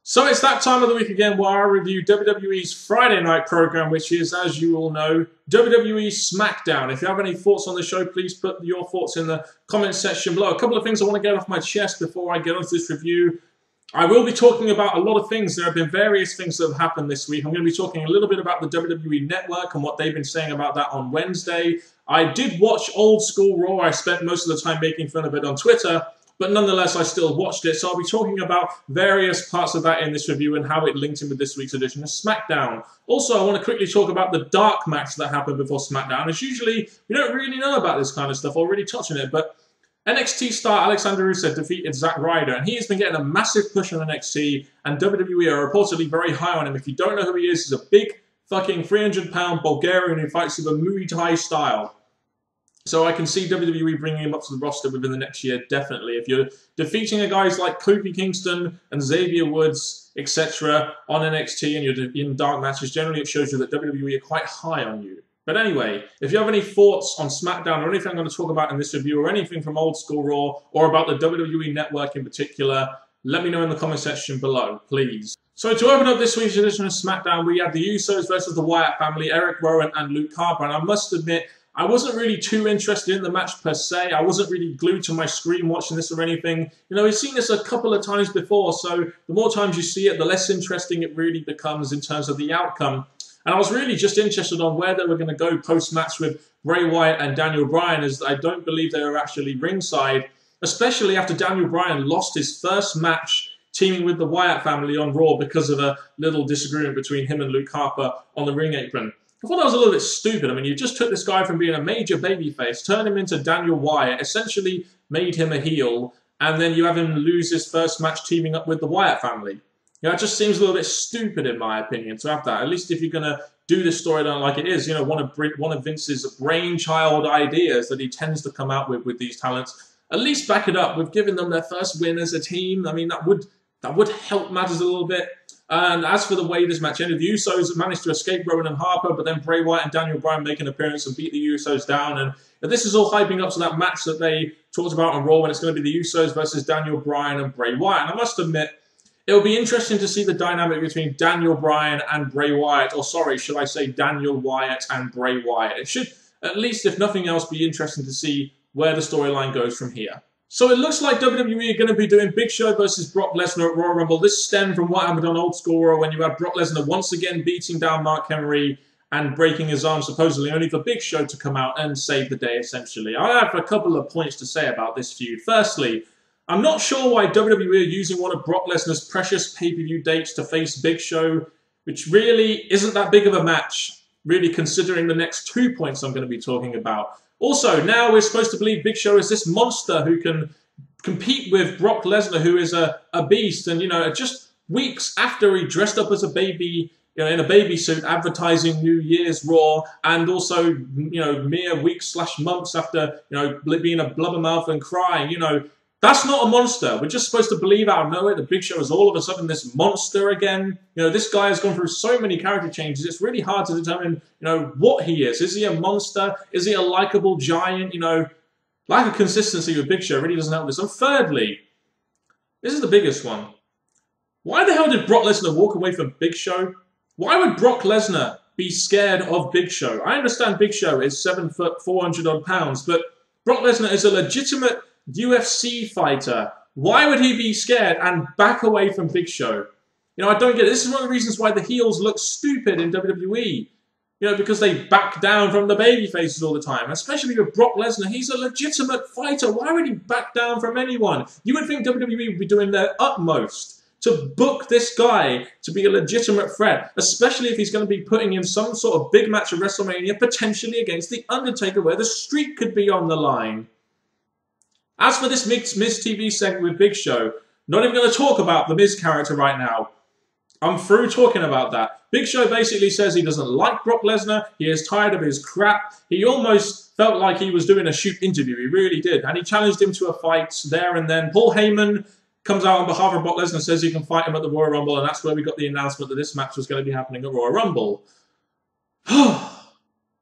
So it's that time of the week again where I review WWE's Friday night program, which is, as you all know, WWE Smackdown. If you have any thoughts on the show, please put your thoughts in the comments section below. A couple of things I want to get off my chest before I get onto this review. I will be talking about a lot of things. There have been various things that have happened this week. I'm going to be talking a little bit about the WWE Network and what they've been saying about that on Wednesday. I did watch Old School Raw. I spent most of the time making fun of it on Twitter. But nonetheless, I still watched it, so I'll be talking about various parts of that in this review and how it linked in with this week's edition of SmackDown. Also, I want to quickly talk about the dark match that happened before SmackDown. As usually, we don't really know about this kind of stuff or really touch on it, but NXT star Alexander Rusev defeated Zack Ryder, and he has been getting a massive push on NXT, and WWE are reportedly very high on him. If you don't know who he is, he's a big fucking 300-pound Bulgarian who fights with a Muay Thai style. So I can see WWE bringing him up to the roster within the next year, definitely. If you're defeating guys like Kofi Kingston and Xavier Woods, etc. on NXT and you're in dark matches, generally it shows you that WWE are quite high on you. But anyway, if you have any thoughts on SmackDown or anything I'm going to talk about in this review or anything from Old School Raw or about the WWE Network in particular, let me know in the comment section below, please. So to open up this week's edition of SmackDown, we had the Usos versus the Wyatt family, Eric Rowan and Luke Harper, and I must admit, I wasn't really too interested in the match per se. I wasn't really glued to my screen watching this or anything. You know, we've seen this a couple of times before, so the more times you see it, the less interesting it really becomes in terms of the outcome. And I was really just interested on where they were going to go post-match with Bray Wyatt and Daniel Bryan, as I don't believe they were actually ringside, especially after Daniel Bryan lost his first match teaming with the Wyatt family on Raw because of a little disagreement between him and Luke Harper on the ring apron. I thought that was a little bit stupid. I mean, you just took this guy from being a major babyface, turned him into Daniel Wyatt, essentially made him a heel, and then you have him lose his first match teaming up with the Wyatt family. You know, it just seems a little bit stupid, in my opinion, to have that. At least if you're going to do this storyline like it is, you know, one of Vince's brainchild ideas that he tends to come out with these talents, at least back it up with giving them their first win as a team. I mean, that would help matters a little bit. And as for the way this match ended, the Usos managed to escape Rowan and Harper, but then Bray Wyatt and Daniel Bryan make an appearance and beat the Usos down. And this is all hyping up to that match that they talked about on Raw, when it's going to be the Usos versus Daniel Bryan and Bray Wyatt. And I must admit, it'll be interesting to see the dynamic between Daniel Bryan and Bray Wyatt, or sorry, should I say Daniel Wyatt and Bray Wyatt. It should, at least if nothing else, be interesting to see where the storyline goes from here. So it looks like WWE are going to be doing Big Show versus Brock Lesnar at Royal Rumble. This stemmed from what happened on Old School Raw when you had Brock Lesnar once again beating down Mark Henry and breaking his arm, supposedly only for Big Show to come out and save the day, essentially. I have a couple of points to say about this feud. Firstly, I'm not sure why WWE are using one of Brock Lesnar's precious pay-per-view dates to face Big Show, which really isn't that big of a match, really considering the next 2 points I'm going to be talking about. Also, now we're supposed to believe Big Show is this monster who can compete with Brock Lesnar, who is a beast. And, you know, just weeks after he dressed up as a baby, you know, in a baby suit, advertising New Year's Raw, and also, you know, mere weeks/months after, you know, being a blubbermouth and crying, you know, that's not a monster. We're just supposed to believe out of nowhere that Big Show is all of a sudden this monster again. You know, this guy has gone through so many character changes. It's really hard to determine, you know, what he is. Is he a monster? Is he a likable giant? You know, lack of consistency with Big Show really doesn't help this. And thirdly, this is the biggest one. Why the hell did Brock Lesnar walk away from Big Show? Why would Brock Lesnar be scared of Big Show? I understand Big Show is 7 foot, 400 odd pounds, but Brock Lesnar is a legitimate UFC fighter. Why would he be scared and back away from Big Show? You know, I don't get it. This is one of the reasons why the heels look stupid in WWE. You know, because they back down from the baby faces all the time. Especially with Brock Lesnar. He's a legitimate fighter. Why would he back down from anyone? You would think WWE would be doing their utmost to book this guy to be a legitimate threat. Especially if he's going to be putting in some sort of big match at WrestleMania, potentially against The Undertaker, where the streak could be on the line. As for this Miz TV segment with Big Show, not even going to talk about the Miz character right now. I'm through talking about that. Big Show basically says he doesn't like Brock Lesnar. He is tired of his crap. He almost felt like he was doing a shoot interview. He really did. And he challenged him to a fight there and then. Paul Heyman comes out on behalf of Brock Lesnar, says he can fight him at the Royal Rumble. And that's where we got the announcement that this match was going to be happening at Royal Rumble.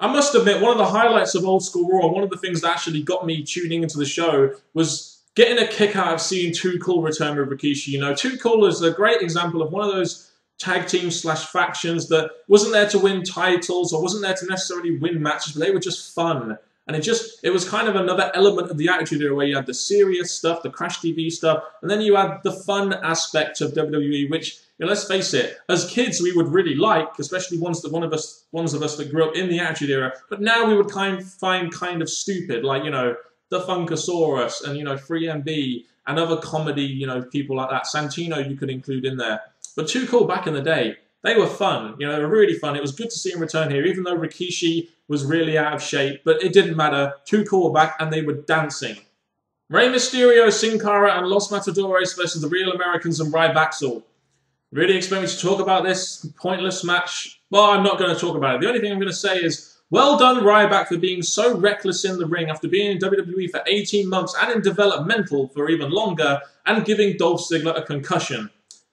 I must admit, one of the highlights of Old School Raw, one of the things that actually got me tuning into the show was getting a kick out of seeing Too Cool return with Rikishi. You know, Too Cool is a great example of one of those tag teams / factions that wasn't there to win titles or wasn't there to necessarily win matches, but they were just fun. And it was kind of another element of the Attitude Era where you had the serious stuff, the Crash TV stuff, and then you had the fun aspect of WWE, which, you know, let's face it, as kids we would really like, especially ones of us that grew up in the Attitude Era, but now we would find kind of stupid, like, you know, the Funkasaurus and, you know, 3MB and other comedy, you know, people like that. Santino you could include in there. But Too Cool back in the day, they were fun. You know, they were really fun. It was good to see him return here, even though Rikishi was really out of shape. But it didn't matter. Too Cool were back, and they were dancing. Rey Mysterio, Sin Cara, and Los Matadores versus the Real Americans and Ryback. Really expect me to talk about this pointless match? Well, I'm not going to talk about it. The only thing I'm going to say is, well done, Ryback, for being so reckless in the ring after being in WWE for 18 months and in developmental for even longer, and giving Dolph Ziggler a concussion.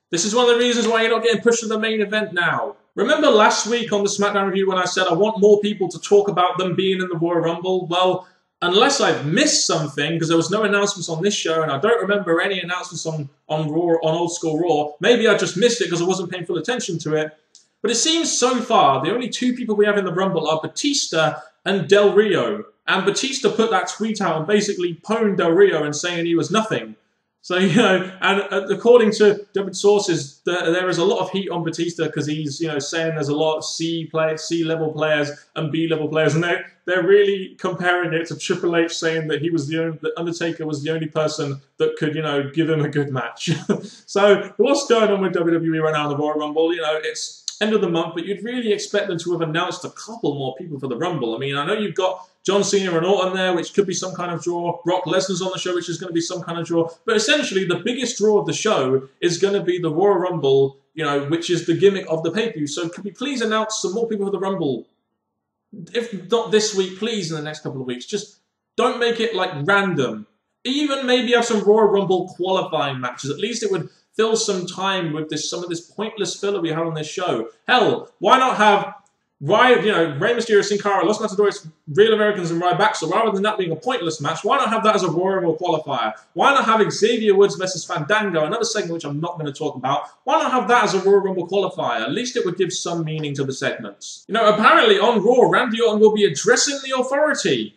This is one of the reasons why you're not getting pushed to the main event now. Remember last week on the Smackdown review when I said I want more people to talk about them being in the Royal Rumble? Well, unless I've missed something, because there was no announcements on this show, and I don't remember any announcements on Old School Raw, maybe I just missed it because I wasn't paying full attention to it. But it seems so far the only two people we have in the Rumble are Batista and Del Rio. And Batista put that tweet out and basically pwned Del Rio and saying he was nothing. So, you know, and according to different sources, there is a lot of heat on Batista because he's, you know, saying there's a lot of C-level players and B-level players, and they're really comparing it to Triple H, saying that that Undertaker was the only person that could, you know, give him a good match. So, what's going on with WWE right now in the Royal Rumble? You know, it's end of the month, but you'd really expect them to have announced a couple more people for the Rumble. I mean, I know you've got John Cena and Orton there, which could be some kind of draw. Brock Lesnar's on the show, which is going to be some kind of draw. But essentially, the biggest draw of the show is going to be the Royal Rumble, you know, which is the gimmick of the pay-per-view. So could we please announce some more people for the Rumble? If not this week, please in the next couple of weeks. Just don't make it, like, random. Even maybe have some Royal Rumble qualifying matches. At least it would fill some time with some of this pointless filler we had on this show. Hell, why not have Rey Mysterio, Sin Cara, Los Matadores, Real Americans, and Ryback? So rather than that being a pointless match, why not have that as a Royal Rumble qualifier? Why not have Xavier Woods versus Fandango, another segment which I'm not going to talk about? Why not have that as a Royal Rumble qualifier? At least it would give some meaning to the segments. You know, apparently on Raw, Randy Orton will be addressing the Authority.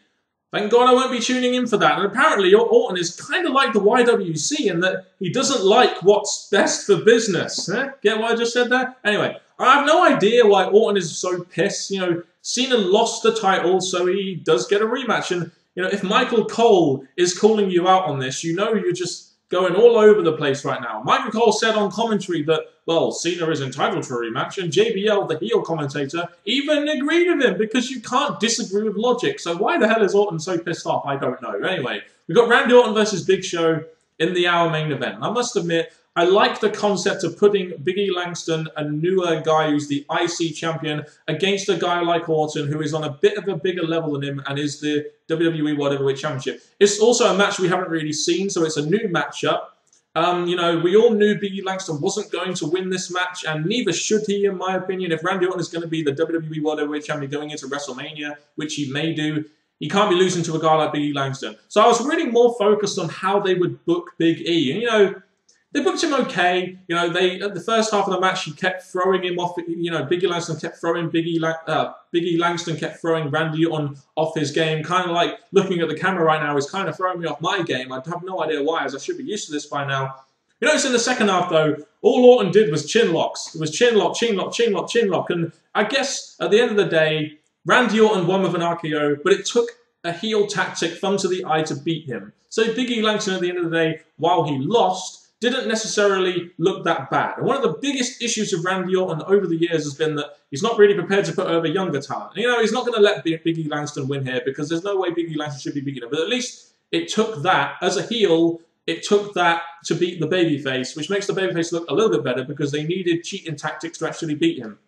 Thank God I won't be tuning in for that. And apparently Orton is kind of like the YWC in that he doesn't like what's best for business. Get what I just said there? Anyway, I have no idea why Orton is so pissed. You know, Cena lost the title, so he does get a rematch. And, you know, if Michael Cole is calling you out on this, you know you're just going all over the place right now. Michael Cole said on commentary that, well, Cena is entitled to a rematch, and JBL, the heel commentator, even agreed with him because you can't disagree with logic. So why the hell is Orton so pissed off? I don't know. Anyway, we've got Randy Orton versus Big Show in the hour main event. And I must admit, I like the concept of putting Big E Langston, a newer guy who's the IC champion, against a guy like Orton, who is on a bit of a bigger level than him and is the WWE World Heavyweight Championship. It's also a match we haven't really seen, so it's a new matchup. You know, we all knew Big E Langston wasn't going to win this match, and neither should he, in my opinion. If Randy Orton is going to be the WWE World Heavyweight Champion going into WrestleMania, which he may do, he can't be losing to a guy like Big E Langston. So I was really more focused on how they would book Big E. And, you know, they booked him okay. You know, at the first half of the match, he kept throwing him off. You know, Big E Langston kept throwing Big E Langston kept throwing Randy Orton off his game. Kind of like looking at the camera right now is kind of throwing me off my game. I have no idea why, as I should be used to this by now. You notice in the second half, though, all Orton did was chin locks. It was chin lock, chin lock, chin lock, chin lock. And I guess at the end of the day, Randy Orton won with an RKO, but it took a heel tactic, thumb to the eye, to beat him. So Big E Langston, at the end of the day, while he lost, didn't necessarily look that bad. And one of the biggest issues of Randy Orton over the years has been that he's not really prepared to put over younger talent. And, you know, he's not going to let Big E Langston win here because there's no way Big E Langston should be beating him. But at least it took that, as a heel, it took that to beat the babyface, which makes the babyface look a little bit better because they needed cheating tactics to actually beat him.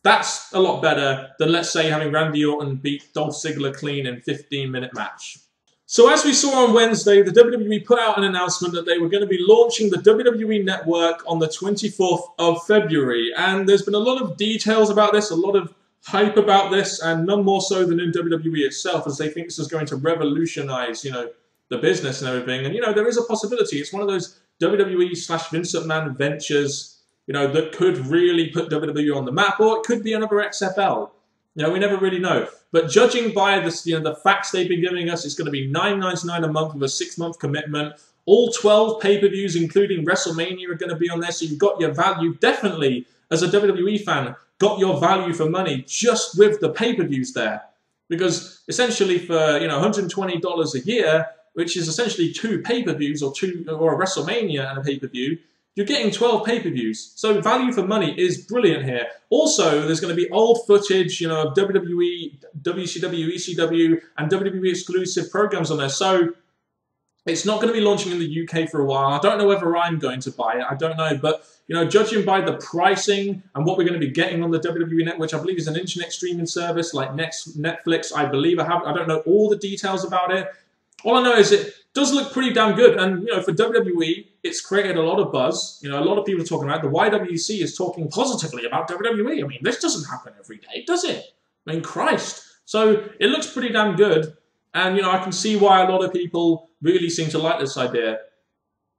That's a lot better than, let's say, having Randy Orton beat Dolph Ziggler clean in a 15-minute match. So as we saw on Wednesday, the WWE put out an announcement that they were going to be launching the WWE Network on the 24th of February. And there's been a lot of details about this, a lot of hype about this, and none more so than in WWE itself, as they think this is going to revolutionize, you know, the business and everything. And, you know, there is a possibility. It's one of those WWE/Vince McMahon ventures, you know, that could really put WWE on the map, or it could be another XFL. You know, we never really know. But judging by this, you know, the facts they've been giving us, it's going to be $9.99 a month with a 6-month commitment. All 12 pay-per-views, including WrestleMania, are going to be on there. So you've got your value, definitely, as a WWE fan, got your value for money just with the pay-per-views there. Because essentially for, you know, $120 a year, which is essentially 2 pay-per-views or a WrestleMania and a pay-per-view, you're getting 12 pay-per-views. So value for money is brilliant here. Also, there's going to be old footage, you know, of WWE, WCW, ECW, and WWE exclusive programs on there. So it's not going to be launching in the UK for a while. I don't know whether I'm going to buy it. I don't know. But, you know, judging by the pricing and what we're going to be getting on the WWE Network, which I believe is an internet streaming service like Netflix, I believe. I don't know all the details about it. All I know is it does look pretty damn good. And, you know, for WWE, it's created a lot of buzz. You know, a lot of people are talking about it. The YWC is talking positively about WWE. I mean, this doesn't happen every day, does it? I mean, Christ. So it looks pretty damn good. And, you know, I can see why a lot of people really seem to like this idea.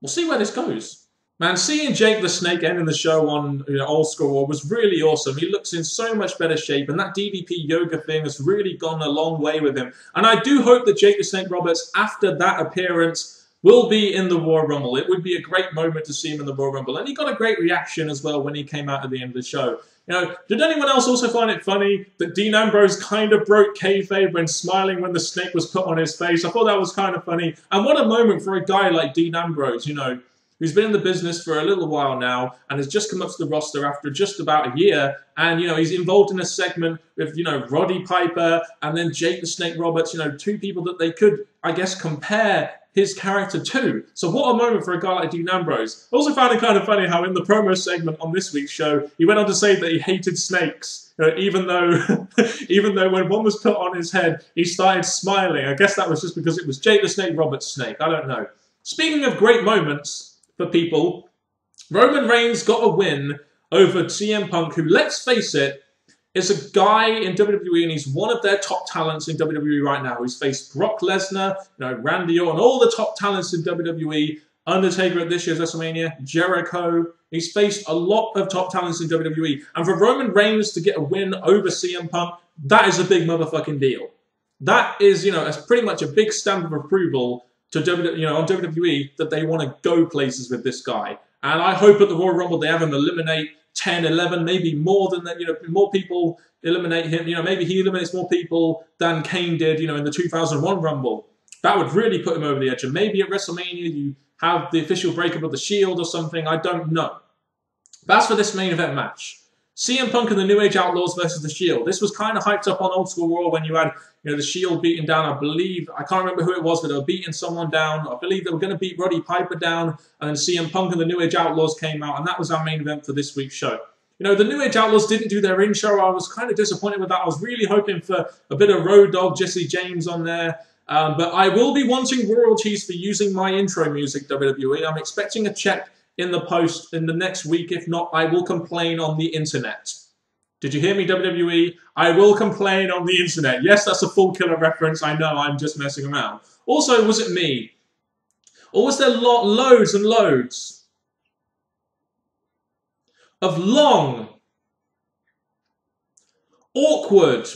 We'll see where this goes. Man, seeing Jake the Snake ending the show on, you know, Old School War was really awesome. He looks in so much better shape, and that DDP yoga thing has really gone a long way with him. And I do hope that Jake the Snake Roberts, after that appearance, will be in the Royal Rumble. It would be a great moment to see him in the Royal Rumble. And he got a great reaction as well when he came out at the end of the show. You know, did anyone else also find it funny that Dean Ambrose kind of broke kayfabe when smiling when the snake was put on his face? I thought that was kind of funny. And what a moment for a guy like Dean Ambrose, you know, who's been in the business for a little while now and has just come up to the roster after just about a year. And, you know, he's involved in a segment with, you know, Roddy Piper and then Jake the Snake Roberts, you know, 2 people that they could, I guess, compare his character to. So what a moment for a guy like Dean Ambrose. I also found it kind of funny how in the promo segment on this week's show, he went on to say that he hated snakes, you know, even though when one was put on his head, he started smiling. I guess that was just because it was Jake the Snake Roberts' snake. I don't know. Speaking of great moments for people, Roman Reigns got a win over CM Punk, who, let's face it, is a guy in WWE, and he's one of their top talents in WWE right now. He's faced Brock Lesnar, you know, Randy Orton, all the top talents in WWE, Undertaker at this year's WrestleMania, Jericho. He's faced a lot of top talents in WWE. And for Roman Reigns to get a win over CM Punk, that is a big motherfucking deal. That is, you know, it's pretty much a big stamp of approval to on WWE that they want to go places with this guy. And I hope at the Royal Rumble they have him eliminate 10, 11, maybe more than that. You know, more people eliminate him. You know, maybe he eliminates more people than Kane did, you know, in the 2001 Rumble. That would really put him over the edge. And maybe at WrestleMania you have the official breakup of the Shield or something. I don't know. But as for this main event match, CM Punk and the New Age Outlaws versus the Shield. This was kind of hyped up on Old School Raw when you had, you know, the Shield beating down, I believe, I can't remember who it was, but they were beating someone down. I believe they were going to beat Roddy Piper down, and then CM Punk and the New Age Outlaws came out, and that was our main event for this week's show. You know, the New Age Outlaws didn't do their intro. I was kind of disappointed with that. I was really hoping for a bit of Road Dogg, Jesse James on there. But I will be wanting royalties for using my intro music, WWE. I'm expecting a check in the post in the next week. If not, I will complain on the internet. Did you hear me, WWE? I will complain on the internet. Yes, that's a full killer reference. I know, I'm just messing around. Also, was it me? Or was there loads and loads of long, awkward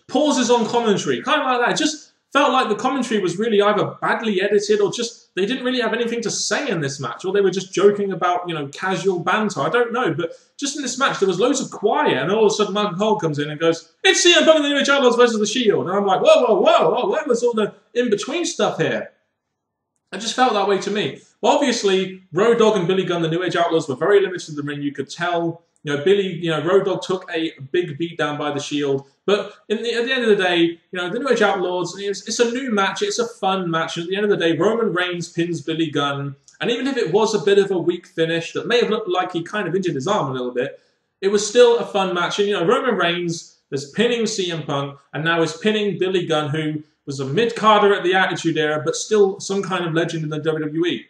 pauses on commentary? Kind of like that. It just felt like the commentary was really either badly edited or just they didn't really have anything to say in this match, or they were just joking about, you know, casual banter. I don't know, but just in this match, there was loads of quiet, and all of a sudden Michael Cole comes in and goes, "It's CM Punk and the New Age Outlaws versus the Shield." And I'm like, whoa, whoa, whoa, whoa, where was all the in-between stuff here? It just felt that way to me. Well, obviously, Road Dogg and Billy Gunn, the New Age Outlaws, were very limited in the ring. You could tell, you know, Road Dogg took a big beat down by the Shield. But at the end of the day, you know, the New Age Outlaws, it's a new match. It's a fun match. And at the end of the day, Roman Reigns pins Billy Gunn. And even if it was a bit of a weak finish that may have looked like he kind of injured his arm a little bit, it was still a fun match. And, you know, Roman Reigns is pinning CM Punk and now is pinning Billy Gunn, who was a mid-carder at the Attitude Era, but still some kind of legend in the WWE.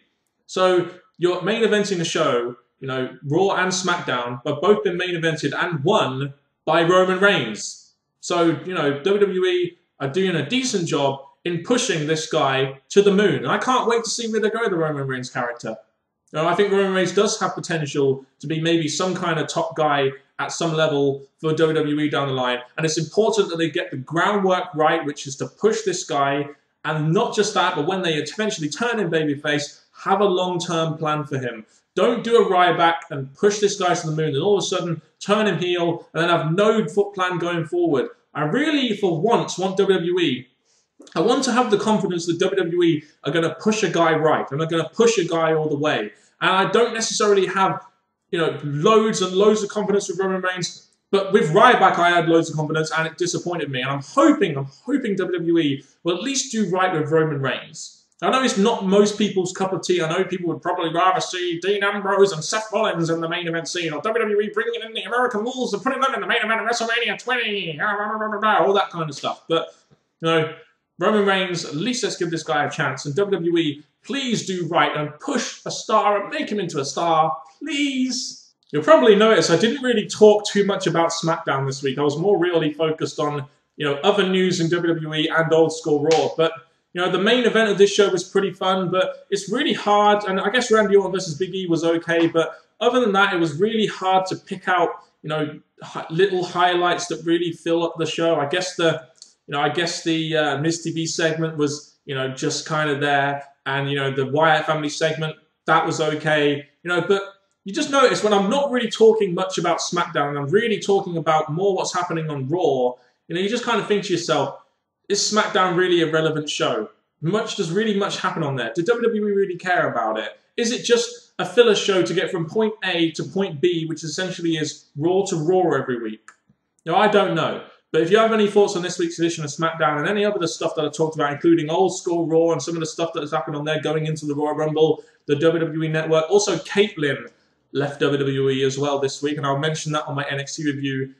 So you're main eventing a show, you know, Raw and SmackDown have both been main evented and won by Roman Reigns. So, you know, WWE are doing a decent job in pushing this guy to the moon. And I can't wait to see where they go with the Roman Reigns character. You know, I think Roman Reigns does have potential to be maybe some kind of top guy at some level for WWE down the line. And it's important that they get the groundwork right, which is to push this guy. And not just that, but when they eventually turn him babyface, have a long-term plan for him. Don't do a Ryback and push this guy to the moon and all of a sudden turn him heel and then have no foot plan going forward. I really, for once, want WWE. I want to have the confidence that WWE are going to push a guy right and are going to push a guy all the way. And I don't necessarily have, you know, loads and loads of confidence with Roman Reigns. But with Ryback, I had loads of confidence, and it disappointed me. And I'm hoping WWE will at least do right with Roman Reigns. I know it's not most people's cup of tea. I know people would probably rather see Dean Ambrose and Seth Rollins in the main event scene, or WWE bringing in the American Rules and putting them in the main event of WrestleMania 20, all that kind of stuff. But, you know, Roman Reigns, at least let's give this guy a chance. And WWE, please do right and push a star and make him into a star, please. You'll probably notice I didn't really talk too much about Smackdown this week. I was more really focused on, you know, other news in WWE and old school Raw. But, you know, the main event of this show was pretty fun, but it's really hard. And I guess Randy Orton versus Big E was okay. But other than that, it was really hard to pick out, you know, little highlights that really fill up the show. I guess the Miz TV segment was, you know, just kind of there. And, you know, the Wyatt family segment, that was okay. You know, but you just notice when I'm not really talking much about SmackDown and I'm really talking about more what's happening on Raw, you know, you just kind of think to yourself, is SmackDown really a relevant show? Does really much happen on there? Did WWE really care about it? Is it just a filler show to get from point A to point B, which essentially is Raw to Raw every week? Now, I don't know. But if you have any thoughts on this week's edition of SmackDown and any other stuff that I talked about, including old school Raw and some of the stuff that has happened on there going into the Royal Rumble, the WWE Network, also Caitlyn left WWE as well this week, and I'll mention that on my NXT review,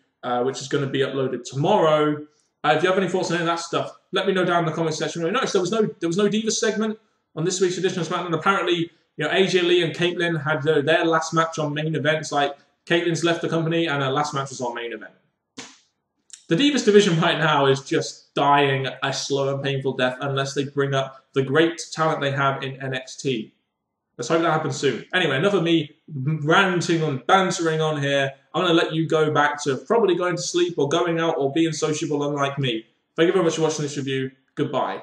which is going to be uploaded tomorrow. If you have any thoughts on any of that stuff, let me know down in the comment section. Notice there was no Divas segment on this week's edition of SmackDown. Apparently, you know, AJ Lee and Caitlyn had their last match on main events. Like, Caitlyn's left the company, and her last match was on main event. The Divas division right now is just dying a slow and painful death unless they bring up the great talent they have in NXT. Let's hope that happens soon. Anyway, enough of me ranting and bantering on here. I'm going to let you go back to probably going to sleep or going out or being sociable unlike me. Thank you very much for watching this review. Goodbye.